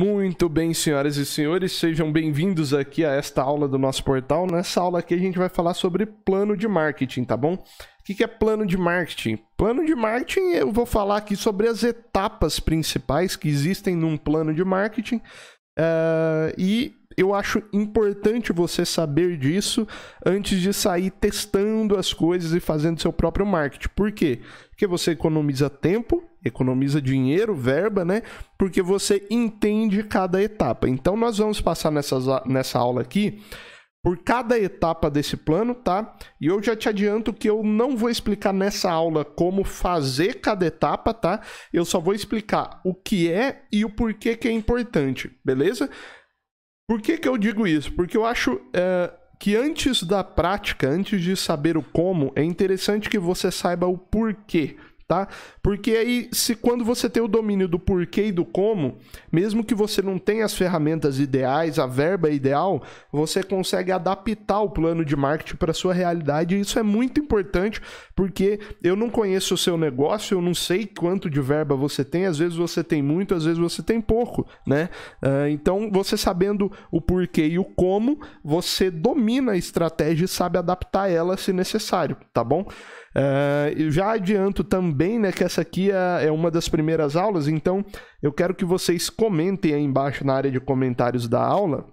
Muito bem, senhoras e senhores, sejam bem-vindos aqui a esta aula do nosso portal. Nessa aula aqui a gente vai falar sobre plano de marketing, tá bom? O que é plano de marketing? Plano de marketing, eu vou falar aqui sobre as etapas principais que existem num plano de marketing e eu acho importante você saber disso antes de sair testando as coisas e fazendo seu próprio marketing. Por quê? Porque você economiza tempo, economiza dinheiro, verba, né? Porque você entende cada etapa. Então, nós vamos passar nessa aula aqui por cada etapa desse plano, tá? E eu já te adianto que eu não vou explicar nessa aula como fazer cada etapa, tá? Eu só vou explicar o que é e o porquê que é importante, beleza? Por que eu digo isso? Porque eu acho que antes da prática, antes de saber o como, é interessante que você saiba o porquê, tá? Porque aí, quando você tem o domínio do porquê e do como, mesmo que você não tenha as ferramentas ideais, a verba ideal, você consegue adaptar o plano de marketing para a sua realidade, e isso é muito importante, porque eu não conheço o seu negócio, eu não sei quanto de verba você tem, às vezes você tem muito, às vezes você tem pouco, né? Então, você sabendo o porquê e o como, você domina a estratégia e sabe adaptar ela se necessário, tá bom? Eu já adianto também, né, que essa aqui é uma das primeiras aulas, então eu quero que vocês comentem aí embaixo na área de comentários da aula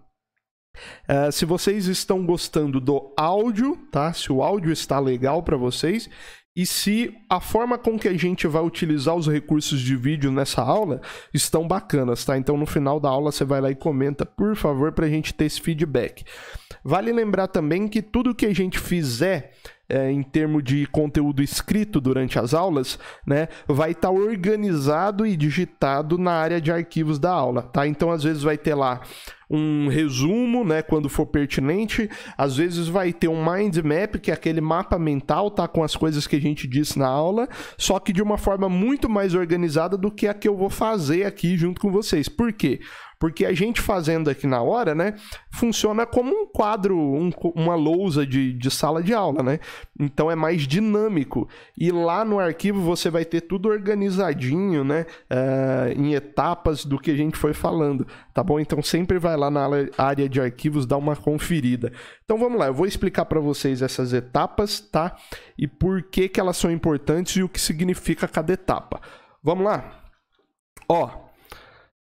se vocês estão gostando do áudio, tá? Se o áudio está legal para vocês e se a forma com que a gente vai utilizar os recursos de vídeo nessa aula estão bacanas, tá? Então no final da aula você vai lá e comenta, por favor, para a gente ter esse feedback. Vale lembrar também que tudo que a gente fizer em termos de conteúdo escrito durante as aulas, né, vai estar organizado e digitado na área de arquivos da aula, tá? Então, às vezes vai ter lá um resumo, né, quando for pertinente, às vezes vai ter um mind map, que é aquele mapa mental, tá, com as coisas que a gente disse na aula, só que de uma forma muito mais organizada do que a que eu vou fazer aqui junto com vocês. Por quê? Porque a gente fazendo aqui na hora, né, funciona como um quadro, uma lousa de sala de aula, né? Então é mais dinâmico. E lá no arquivo você vai ter tudo organizadinho, né, em etapas do que a gente foi falando, tá bom? Então sempre vai lá na área de arquivos, dá uma conferida. Então vamos lá, eu vou explicar para vocês essas etapas, tá? E por que elas são importantes e o que significa cada etapa. Vamos lá? Ó,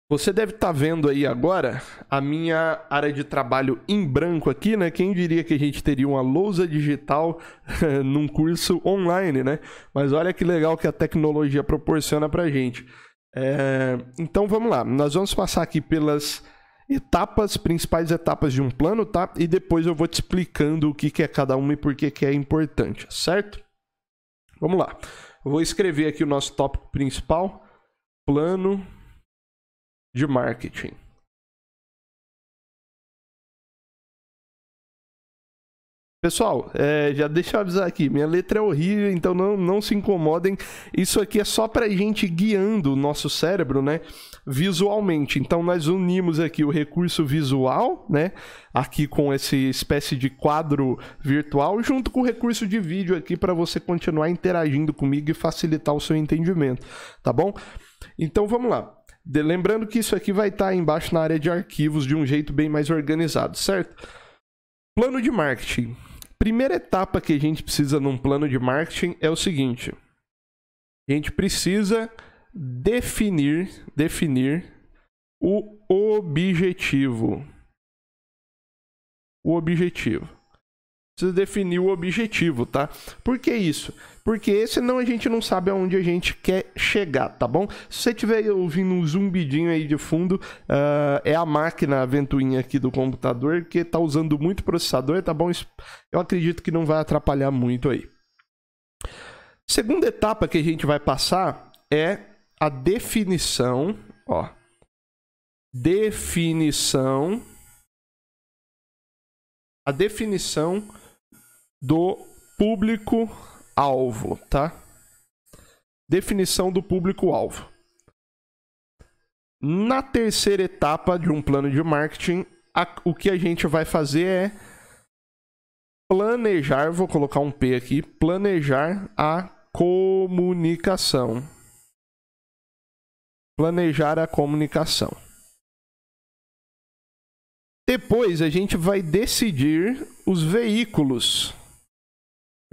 você deve estar vendo aí agora a minha área de trabalho em branco aqui, né? Quem diria que a gente teria uma lousa digital num curso online, né? Mas olha que legal que a tecnologia proporciona pra gente. Então vamos lá, nós vamos passar aqui pelas etapas, principais etapas de um plano, tá? E depois eu vou te explicando o que é cada uma e por que é importante, certo? Vamos lá, eu vou escrever aqui o nosso tópico principal, plano de marketing. Pessoal, já deixa eu avisar aqui, minha letra é horrível, então não se incomodem. Isso aqui é só para a gente guiando o nosso cérebro, né, visualmente. Então nós unimos aqui o recurso visual, né, aqui com essa espécie de quadro virtual, junto com o recurso de vídeo aqui para você continuar interagindo comigo e facilitar o seu entendimento, tá bom? Então vamos lá. Lembrando que isso aqui vai estar embaixo na área de arquivos de um jeito bem mais organizado, certo? Plano de marketing. Primeira etapa que a gente precisa num plano de marketing é o seguinte. A gente precisa definir o objetivo. O objetivo. Precisa definir o objetivo, tá? Por que isso? Porque senão a gente não sabe aonde a gente quer chegar, tá bom? Se você estiver ouvindo um zumbidinho aí de fundo, é a máquina, a ventoinha aqui do computador, que tá usando muito processador, tá bom? Eu acredito que não vai atrapalhar muito aí. Segunda etapa que a gente vai passar é a definição, ó. A definição do público-alvo, tá? Definição do público-alvo. Na terceira etapa de um plano de marketing, o que a gente vai fazer é planejar, vou colocar um P aqui, planejar a comunicação. Planejar a comunicação. Depois a gente vai decidir os veículos.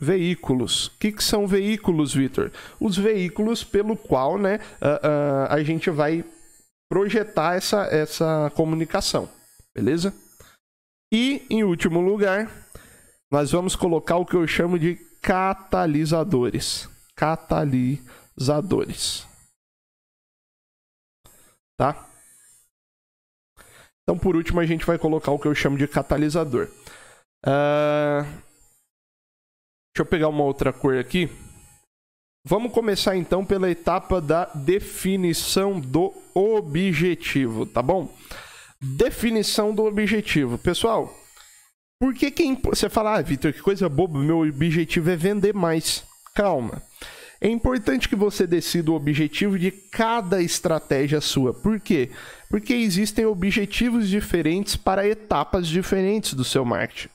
Veículos. O que são veículos, Vitor? Os veículos pelo qual, né, a gente vai projetar essa comunicação. Beleza? E, em último lugar, nós vamos colocar o que eu chamo de catalisadores. Catalisadores. Tá? Então, por último, a gente vai colocar o que eu chamo de catalisador. Deixa eu pegar uma outra cor aqui. Vamos começar, então, pela etapa da definição do objetivo, tá bom? Definição do objetivo. Pessoal, por que você fala, ah, Vitor, que coisa boba, meu objetivo é vender mais. Calma. É importante que você decida o objetivo de cada estratégia sua. Por quê? Porque existem objetivos diferentes para etapas diferentes do seu marketing.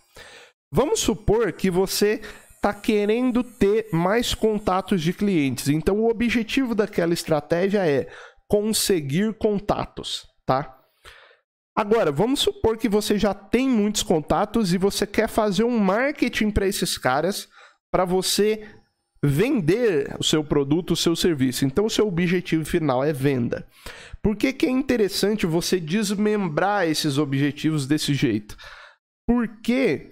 Vamos supor que você está querendo ter mais contatos de clientes. Então, o objetivo daquela estratégia é conseguir contatos, tá? Agora, vamos supor que você já tem muitos contatos e você quer fazer um marketing para esses caras, para você vender o seu produto, o seu serviço. Então, o seu objetivo final é venda. Por que é interessante você desmembrar esses objetivos desse jeito? Porque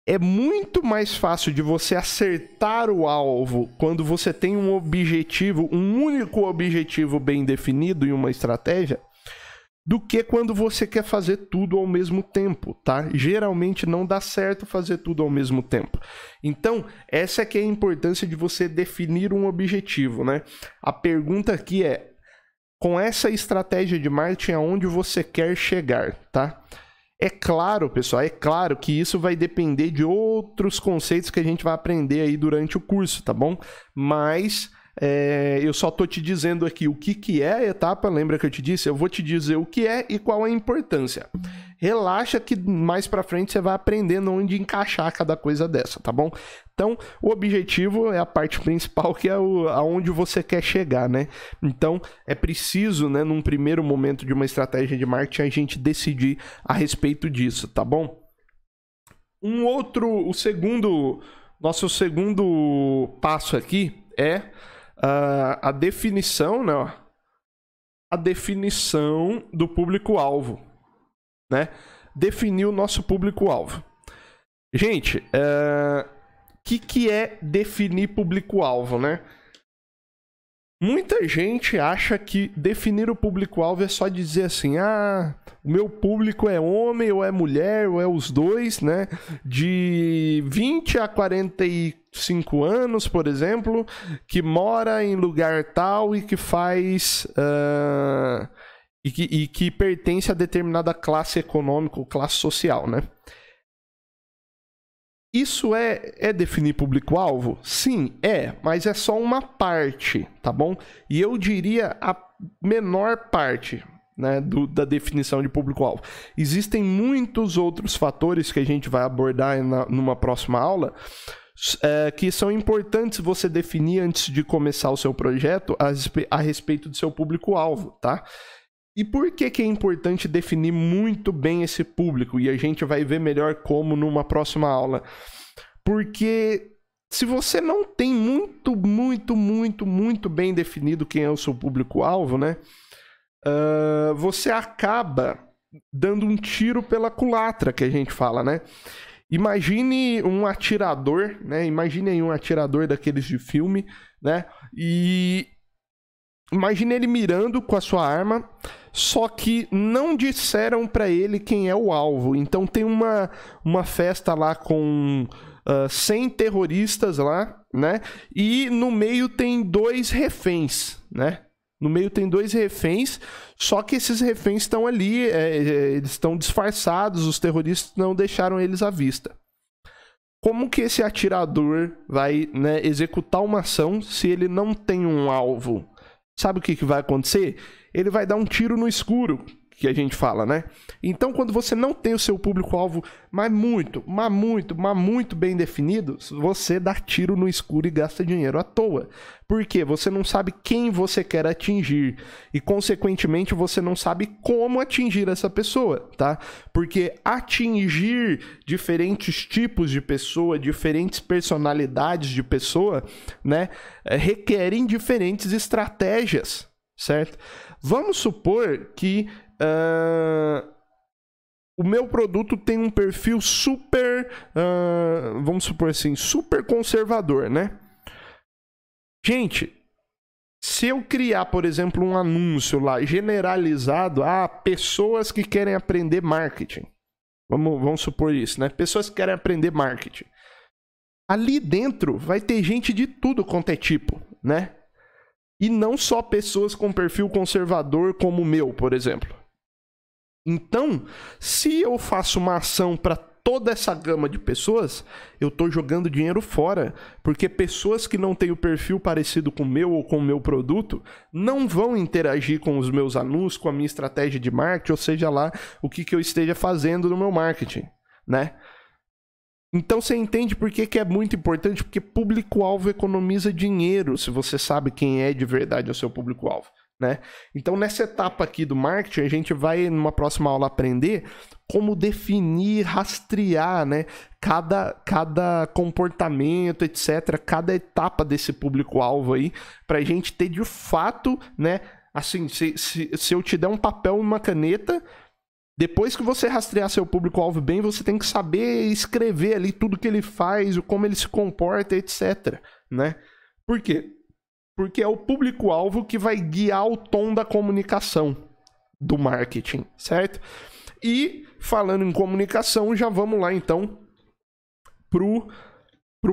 é muito mais fácil de você acertar o alvo quando você tem um objetivo, um único objetivo bem definido em uma estratégia, do que quando você quer fazer tudo ao mesmo tempo, tá? Geralmente não dá certo fazer tudo ao mesmo tempo. Então, essa é que é a importância de você definir um objetivo, né? A pergunta aqui é, com essa estratégia de marketing, aonde você quer chegar, tá? É claro, pessoal, é claro que isso vai depender de outros conceitos que a gente vai aprender aí durante o curso, tá bom? Mas eu só tô te dizendo aqui o que é a etapa, lembra que eu te disse? Eu vou te dizer o que é e qual é a importância. Relaxa que mais pra frente você vai aprendendo onde encaixar cada coisa dessa, tá bom? Então, o objetivo é a parte principal, que é aonde você quer chegar, né? Então, é preciso, né, num primeiro momento de uma estratégia de marketing, a gente decidir a respeito disso, tá bom? Nosso segundo passo aqui é a definição, né? A definição do público-alvo, né? Definir o nosso público-alvo. Gente, que é definir público-alvo, né? Muita gente acha que definir o público-alvo é só dizer assim, o meu público é homem, ou é mulher, ou é os dois, né? De 20 a 45 anos, por exemplo, que mora em lugar tal e que faz... E que pertence a determinada classe econômica ou classe social, né? Isso é definir público-alvo? Sim, mas é só uma parte, tá bom? E eu diria a menor parte, né, da definição de público-alvo. Existem muitos outros fatores que a gente vai abordar numa próxima aula, que são importantes você definir antes de começar o seu projeto a respeito do seu público-alvo, tá? E por que é importante definir muito bem esse público? E a gente vai ver melhor como numa próxima aula. Porque se você não tem muito bem definido quem é o seu público-alvo, né? Você acaba dando um tiro pela culatra, que a gente fala, né? Imagine um atirador, né? Imagine aí um atirador daqueles de filme, né? E imagine ele mirando com a sua arma, só que não disseram pra ele quem é o alvo. Então tem uma festa lá com 100 terroristas lá, né? E no meio tem 2 reféns, né? No meio tem 2 reféns, só que esses reféns estão ali, eles estão disfarçados, os terroristas não deixaram eles à vista. Como que esse atirador vai, né, executar uma ação se ele não tem um alvo? Sabe o que vai acontecer? Ele vai dar um tiro no escuro. que a gente fala, né? Então, quando você não tem o seu público-alvo mas muito bem definido, você dá tiro no escuro e gasta dinheiro à toa. Por quê? Você não sabe quem você quer atingir e, consequentemente, você não sabe como atingir essa pessoa, tá? Porque atingir diferentes tipos de pessoa, diferentes personalidades de pessoa, né, requerem diferentes estratégias, certo? Vamos supor que o meu produto tem um perfil super, vamos supor assim, super conservador, né? Gente, se eu criar, por exemplo, um anúncio lá generalizado a pessoas que querem aprender marketing, vamos supor isso, né? Pessoas que querem aprender marketing. Ali dentro vai ter gente de tudo quanto é tipo, né? E não só pessoas com perfil conservador como o meu, por exemplo. Então, se eu faço uma ação para toda essa gama de pessoas, eu estou jogando dinheiro fora, porque pessoas que não têm o perfil parecido com o meu ou com o meu produto não vão interagir com os meus anúncios, com a minha estratégia de marketing, ou seja lá, o que eu esteja fazendo no meu marketing, né? Então você entende por que é muito importante, porque público-alvo economiza dinheiro, se você sabe quem é de verdade o seu público-alvo, né? Então nessa etapa aqui do marketing, a gente vai numa próxima aula aprender como definir, rastrear, né, cada comportamento, etc, cada etapa desse público-alvo aí, pra gente ter de fato, né, assim, se eu te der um papel e uma caneta, depois que você rastrear seu público-alvo bem, você tem que saber escrever ali tudo que ele faz, como ele se comporta, etc, né? Por quê? Porque é o público-alvo que vai guiar o tom da comunicação do marketing, certo? E, falando em comunicação, já vamos lá, então, pro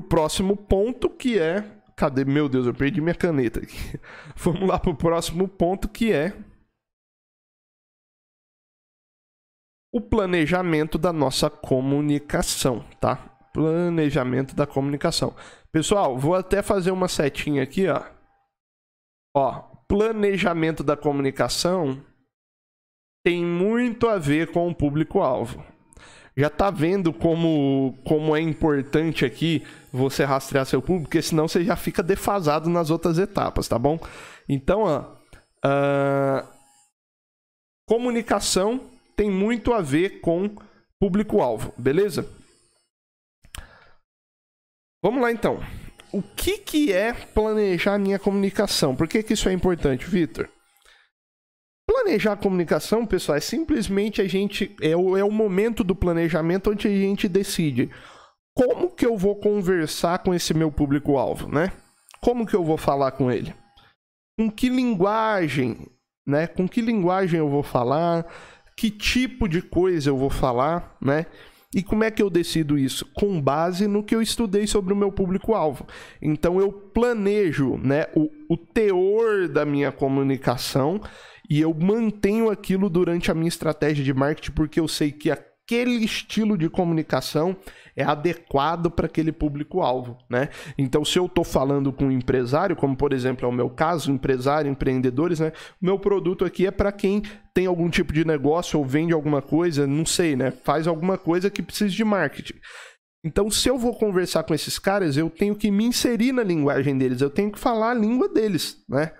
próximo ponto, que é... Cadê? Meu Deus, eu perdi minha caneta aqui. Vamos lá pro próximo ponto, que é o planejamento da nossa comunicação, tá? Planejamento da comunicação. Pessoal, vou até fazer uma setinha aqui, ó. Ó, planejamento da comunicação tem muito a ver com o público-alvo. Já tá vendo como é importante aqui você rastrear seu público, porque senão você já fica defasado nas outras etapas, tá bom? Então, ó, comunicação tem muito a ver com público-alvo, beleza? Vamos lá, então. O que é planejar a minha comunicação? Por que isso é importante, Vitor? Planejar a comunicação, pessoal, é simplesmente a gente... É o momento do planejamento onde a gente decide como que eu vou conversar com esse meu público-alvo, né? Como que eu vou falar com ele? Com que linguagem, né? Com que linguagem eu vou falar? Que tipo de coisa eu vou falar, né? E como é que eu decido isso? Com base no que eu estudei sobre o meu público-alvo. Então eu planejo, né, o teor da minha comunicação e eu mantenho aquilo durante a minha estratégia de marketing, porque eu sei que aquele estilo de comunicação é adequado para aquele público-alvo, né? Então, se eu estou falando com um empresário, como por exemplo é o meu caso, empresário, empreendedores, né? O meu produto aqui é para quem tem algum tipo de negócio ou vende alguma coisa, não sei, né? Faz alguma coisa que precise de marketing. Então, se eu vou conversar com esses caras, eu tenho que me inserir na linguagem deles, eu tenho que falar a língua deles, né?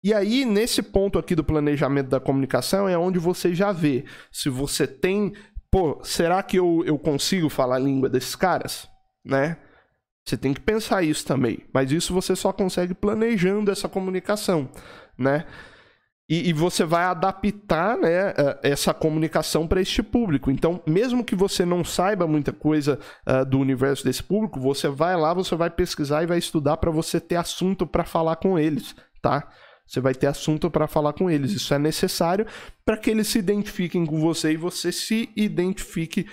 E aí, nesse ponto aqui do planejamento da comunicação, é onde você já vê se você tem... Pô, será que eu consigo falar a língua desses caras? Né? Você tem que pensar isso também. Mas isso você só consegue planejando essa comunicação, né? E você vai adaptar, né, essa comunicação para este público. Então, mesmo que você não saiba muita coisa do universo desse público, você vai lá, você vai pesquisar e vai estudar para você ter assunto para falar com eles, tá? Você vai ter assunto para falar com eles. Isso é necessário para que eles se identifiquem com você e você se identifique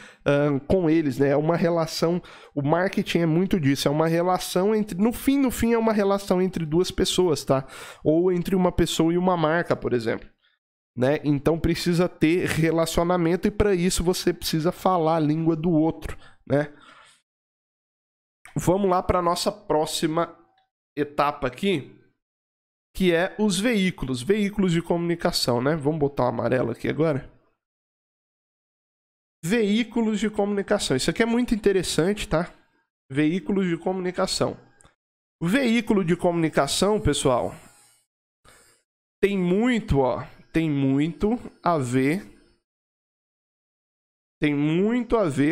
com eles, né? É uma relação, o marketing é muito disso, é uma relação entre, no fim é uma relação entre duas pessoas, tá? Ou entre uma pessoa e uma marca, por exemplo, né? Então precisa ter relacionamento e para isso você precisa falar a língua do outro, né? Vamos lá para a nossa próxima etapa aqui, que é os veículos de comunicação, né? Vamos botar um amarelo aqui agora. Veículos de comunicação. Isso aqui é muito interessante, tá? Veículos de comunicação. O veículo de comunicação, pessoal, tem muito a ver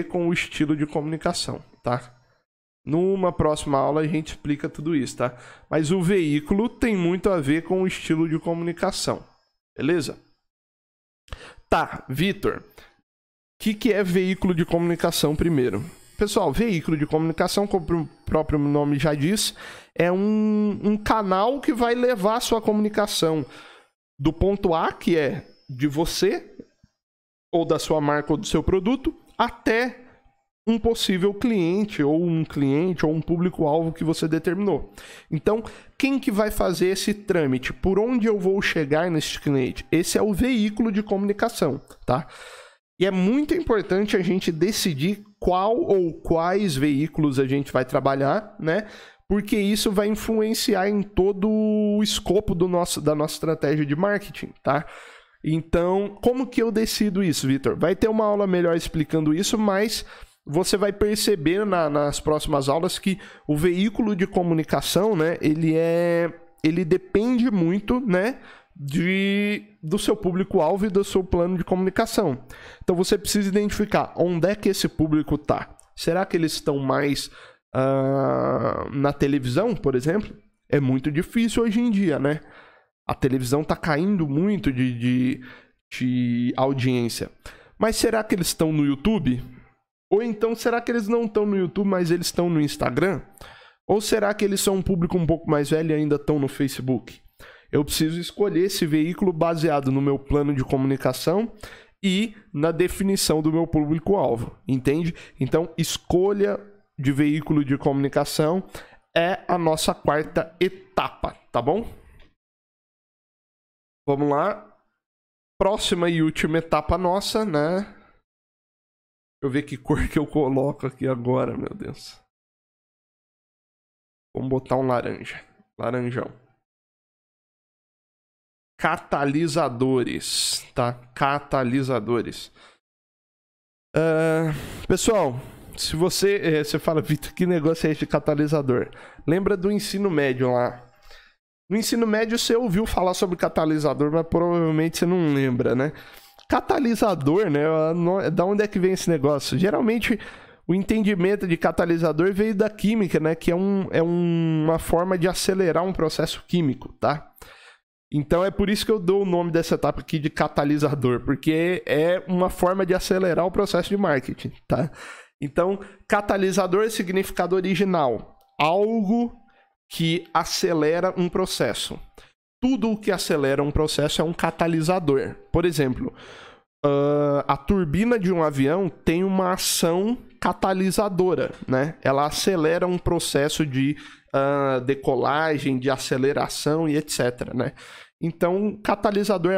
com o estilo de comunicação, tá? Numa próxima aula a gente explica tudo isso, tá? Mas o veículo tem muito a ver com o estilo de comunicação, beleza? Tá, Vitor, o que é veículo de comunicação primeiro? Pessoal, veículo de comunicação, como o próprio nome já diz, é um canal que vai levar a sua comunicação do ponto A, que é de você, ou da sua marca ou do seu produto, até um possível cliente, ou um público-alvo que você determinou. Então, quem que vai fazer esse trâmite? Por onde eu vou chegar nesse cliente? Esse é o veículo de comunicação, tá? E é muito importante a gente decidir qual ou quais veículos a gente vai trabalhar, né? Porque isso vai influenciar em todo o escopo da nossa estratégia de marketing, tá? Então, como que eu decido isso, Vitor? Vai ter uma aula melhor explicando isso, mas você vai perceber nas próximas aulas que o veículo de comunicação, né? Ele depende muito, né? Do seu público-alvo e do seu plano de comunicação. Então você precisa identificar onde é que esse público está. Será que eles estão mais na televisão, por exemplo? É muito difícil hoje em dia, né? A televisão está caindo muito de audiência. Mas será que eles estão no YouTube? Ou então será que eles não estão no YouTube, mas eles estão no Instagram? Ou será que eles são um público um pouco mais velho e ainda estão no Facebook? Eu preciso escolher esse veículo baseado no meu plano de comunicação e na definição do meu público-alvo, entende? Então, escolha de veículo de comunicação é a nossa quarta etapa, tá bom? Vamos lá. Próxima e última etapa nossa, né? Deixa eu ver que cor que eu coloco aqui agora, meu Deus. Vamos botar um laranja. Laranjão. Catalisadores, tá? Catalisadores. Pessoal, se você fala, Vitor, que negócio é esse de catalisador? Lembra do ensino médio lá? No ensino médio você ouviu falar sobre catalisador, mas provavelmente você não lembra, né? Catalisador, né? Da onde é que vem esse negócio? Geralmente o entendimento de catalisador veio da química, né? Que é uma forma de acelerar um processo químico, tá? Então é por isso que eu dou o nome dessa etapa aqui de catalisador, porque é uma forma de acelerar o processo de marketing, tá? Então, catalisador é significado original, algo que acelera um processo. Tudo o que acelera um processo é um catalisador. Por exemplo, a turbina de um avião tem uma ação catalisadora, né? Ela acelera um processo de decolagem, de aceleração e etc, né? Então, catalisador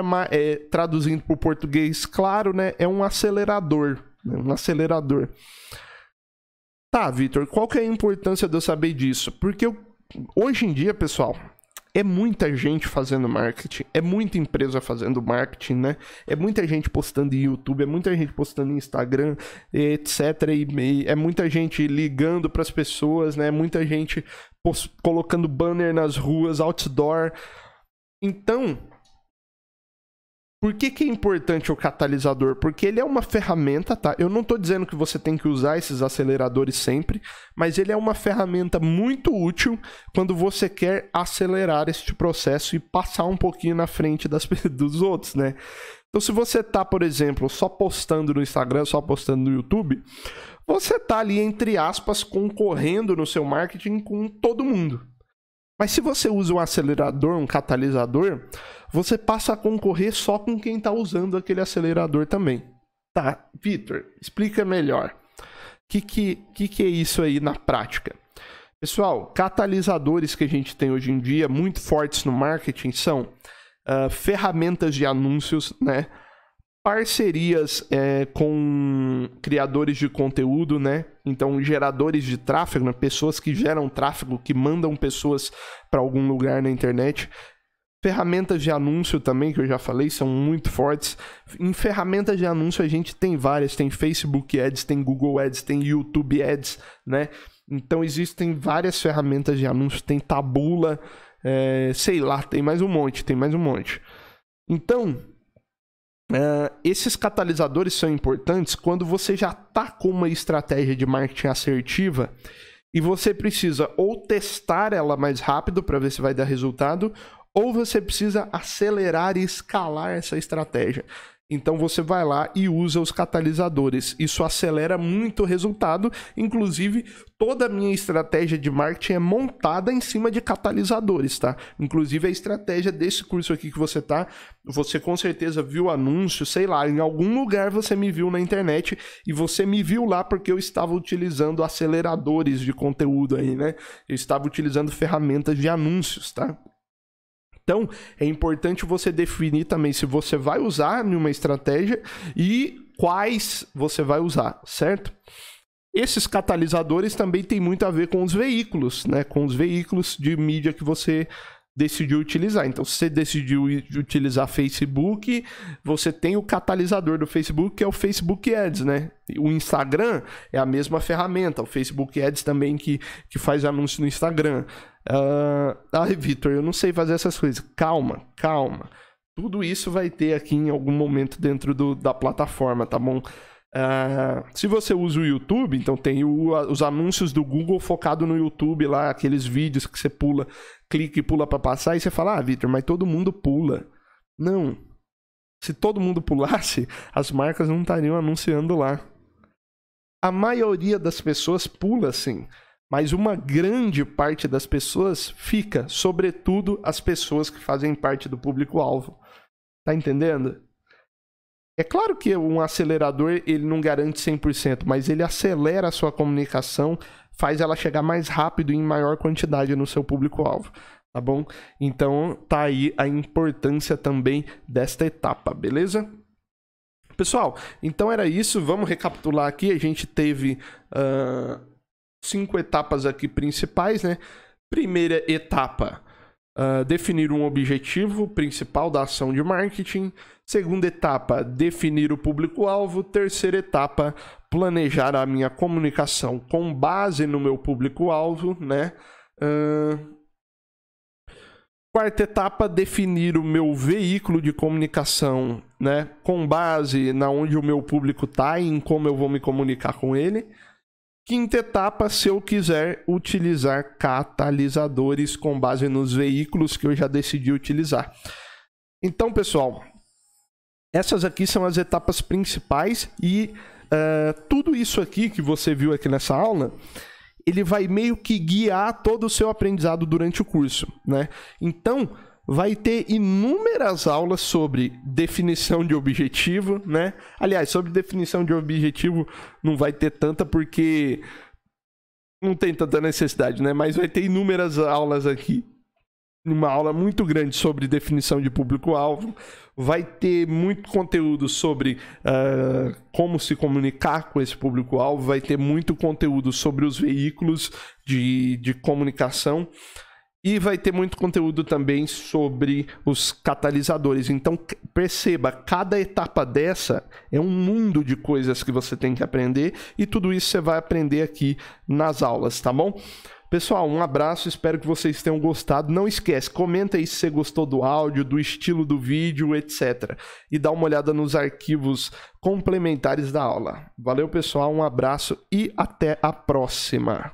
traduzindo para o português claro, né? É um acelerador, né? Um acelerador. Tá, Vitor, qual que é a importância de eu saber disso? Porque hoje em dia, pessoal, é muita gente fazendo marketing, é muita empresa fazendo marketing, né? É muita gente postando em YouTube, é muita gente postando em Instagram, etc. E é muita gente ligando para as pessoas, né? Muita gente colocando banner nas ruas, outdoor. Então, por que é importante o catalisador? Porque ele é uma ferramenta, tá? Eu não estou dizendo que você tem que usar esses aceleradores sempre, mas ele é uma ferramenta muito útil quando você quer acelerar este processo e passar um pouquinho na frente dos outros, né? Então, se você tá, por exemplo, só postando no Instagram, só postando no YouTube, você tá ali, entre aspas, concorrendo no seu marketing com todo mundo. Mas se você usa um acelerador, um catalisador, você passa a concorrer só com quem está usando aquele acelerador também. Tá, Vitor, explica melhor. O que é isso aí na prática? Pessoal, catalisadores que a gente tem hoje em dia, muito fortes no marketing, são ferramentas de anúncios, né? Parcerias com criadores de conteúdo, né? Então, geradores de tráfego, né? Pessoas que geram tráfego, que mandam pessoas para algum lugar na internet. Ferramentas de anúncio também, que eu já falei, são muito fortes. Em ferramentas de anúncio a gente tem várias, tem Facebook Ads, tem Google Ads, tem YouTube Ads, né? Então existem várias ferramentas de anúncio, tem Taboola, sei lá, tem mais um monte. Então, esses catalisadores são importantes quando você já está com uma estratégia de marketing assertiva e você precisa ou testar ela mais rápido para ver se vai dar resultado, ou você precisa acelerar e escalar essa estratégia. Então você vai lá e usa os catalisadores. Isso acelera muito o resultado. Inclusive, toda a minha estratégia de marketing é montada em cima de catalisadores, tá? Inclusive, a estratégia desse curso aqui que você tá, você com certeza viu anúncio, sei lá, em algum lugar você me viu na internet e você me viu lá porque eu estava utilizando aceleradores de conteúdo aí, né? Eu estava utilizando ferramentas de anúncios, tá? Então, é importante você definir também se você vai usar em uma estratégia e quais você vai usar, certo? Esses catalisadores também têm muito a ver com os veículos, né? Com os veículos de mídia que você decidiu utilizar. Então, se você decidiu utilizar Facebook, você tem o catalisador do Facebook, que é o Facebook Ads, né? O Instagram é a mesma ferramenta, o Facebook Ads também que faz anúncio no Instagram. Vitor, eu não sei fazer essas coisas. Calma. Tudo isso vai ter aqui em algum momento dentro da plataforma, tá bom? Se você usa o YouTube, então tem os anúncios do Google focado no YouTube lá, aqueles vídeos que você pula, clica e pula para passar, e você fala, Vitor, mas todo mundo pula. Não. Se todo mundo pulasse, as marcas não estariam anunciando lá. A maioria das pessoas pula sim, mas uma grande parte das pessoas fica, sobretudo as pessoas que fazem parte do público-alvo. Tá entendendo? É claro que um acelerador ele não garante 100%, mas ele acelera a sua comunicação, faz ela chegar mais rápido e em maior quantidade no seu público-alvo, tá bom? Então tá aí a importância também desta etapa, beleza? Pessoal, então era isso, vamos recapitular aqui, a gente teve 5 etapas aqui principais, né? Primeira etapa, definir um objetivo principal da ação de marketing. Segunda etapa, definir o público-alvo. Terceira etapa, planejar a minha comunicação com base no meu público-alvo, né? Quarta etapa, definir o meu veículo de comunicação, né? Com base na onde o meu público está e em como eu vou me comunicar com ele. Quinta etapa, se eu quiser utilizar catalisadores com base nos veículos que eu já decidi utilizar. Então, pessoal, essas aqui são as etapas principais e tudo isso aqui que você viu aqui nessa aula, ele vai meio que guiar todo o seu aprendizado durante o curso, né? Então, vai ter inúmeras aulas sobre definição de objetivo, né? Aliás, sobre definição de objetivo não vai ter tanta porque não tem tanta necessidade, né? Mas vai ter inúmeras aulas aqui. Uma aula muito grande sobre definição de público-alvo. Vai ter muito conteúdo sobre como se comunicar com esse público-alvo. Vai ter muito conteúdo sobre os veículos de comunicação. E vai ter muito conteúdo também sobre os catalisadores. Então, perceba, cada etapa dessa é um mundo de coisas que você tem que aprender. E tudo isso você vai aprender aqui nas aulas, tá bom? Pessoal, um abraço, espero que vocês tenham gostado. Não esquece, comenta aí se você gostou do áudio, do estilo do vídeo, etc. E dá uma olhada nos arquivos complementares da aula. Valeu, pessoal, um abraço e até a próxima.